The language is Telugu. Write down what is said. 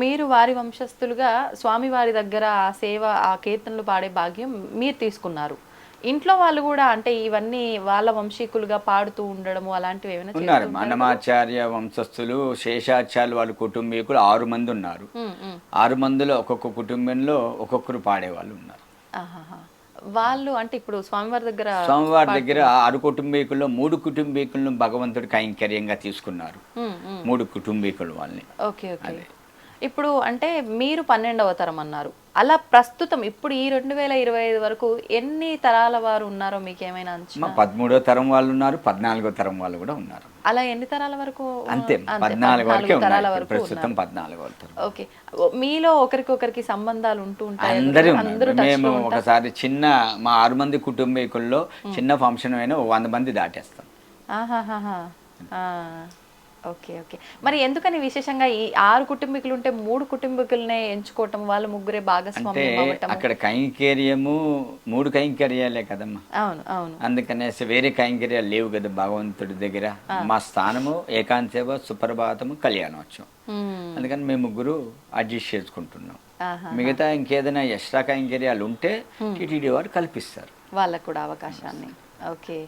మీరు వారి వంశస్థులుగా స్వామివారి దగ్గర ఆ సేవ, ఆ కీర్తనలు పాడే భాగ్యం మీరు తీసుకున్నారు. ఇంట్లో వాళ్ళు కూడా అంటే ఇవన్నీ వాళ్ళ వంశీకులుగా పాడుతూ ఉండడము అలాంటివి ఏమైనా చేస్తూ ఉన్నారు. ఉంటారా వాళ్ళు? అన్నమాచార్య వంశస్థులు, శేషాచార్యులు వాళ్ళ కుటుంబీకులు 6 మంది ఉన్నారు. ఉమ్, ఉమ్. 6 మందిలో ఒక్కొక్క కుటుంబంలో ఒక్కొక్కరు పాడేవాళ్ళు ఉన్నారు. ఆహాహా. వాళ్ళు అంటే ఇప్పుడు స్వామివారి దగ్గర స్వామివారి దగ్గర పాడుతున్నారు. 6 కుటుంబీకుల్లో 3 కుటుంబీకులను భగవంతుడి కైంకర్యంగా తీసుకున్నారు. ఉమ్, ఉమ్. 3 కుటుంబీకులు వాళ్ళని. Okay, okay. అదే. ఇప్పుడు అంటే మీరు 12వ తరం అన్నారు. అలా ప్రస్తుతం ఇప్పుడు ఈ 2025 వరకు ఎన్ని తరాల వారు ఉన్నారో మీకేమైనా అంచనా? 13వ తరం వాళ్ళు ఉన్నారు, 14వ తరం వాళ్ళు కూడా ఉన్నారు. అలా ఎన్ని తరాల వరకు? అంతే, అంతే 14 వరకే 14 ఉన్నారు. తరాల ఇప్పుడు వరకు ప్రస్తుతం ఉన్నారు. 14వ తరం. ఓకే. మీలో ఒకరికొకరికి సంబంధాలు ఉంటూ ఉంటాయి. అందరూ అందరూ ఉన్నారు. టచ్ మేము లో ఉంటారు. ఒకసారి చిన్న మా 6 మంది కుటుంబీకుల్లో చిన్న ఫంక్షన్ అయినా 100 మంది దాటేస్తాం. ఆహాహాహా. ఆ, ఓకే, ఓకే. మరి ఎందుకని విశేషంగా ఈ 6 కుటుంబీకులు ఉంటే 3 కుటుంబీకులనే ఎంచుకోవటం, వాళ్ళ ముగ్గురే అంటే భాగస్వామ్యం అవ్వటం? అక్కడ కైంకర్యము 3 కైంకర్యాలే కదమ్మా. అవును, అవును. అందుకనేసి వేరే కైంకర్యాలు లేవు కదా భగవంతుడి దగ్గర. మా స్థానము ఏకాంతసేవ, సుప్రభాతము, కళ్యాణోత్సవం. ఉమ్, అందుకని మేము ముగ్గురు అడ్జస్ట్ చేసుకుంటున్నాం. ఆహా. మిగతా ఇంకేదైనా ఎక్స్ట్రా కైంకర్యాలు ఉంటే టీటీడీ వారు కల్పిస్తారు. వాళ్ళకు కూడా అవకాశాన్ని. ఓకే.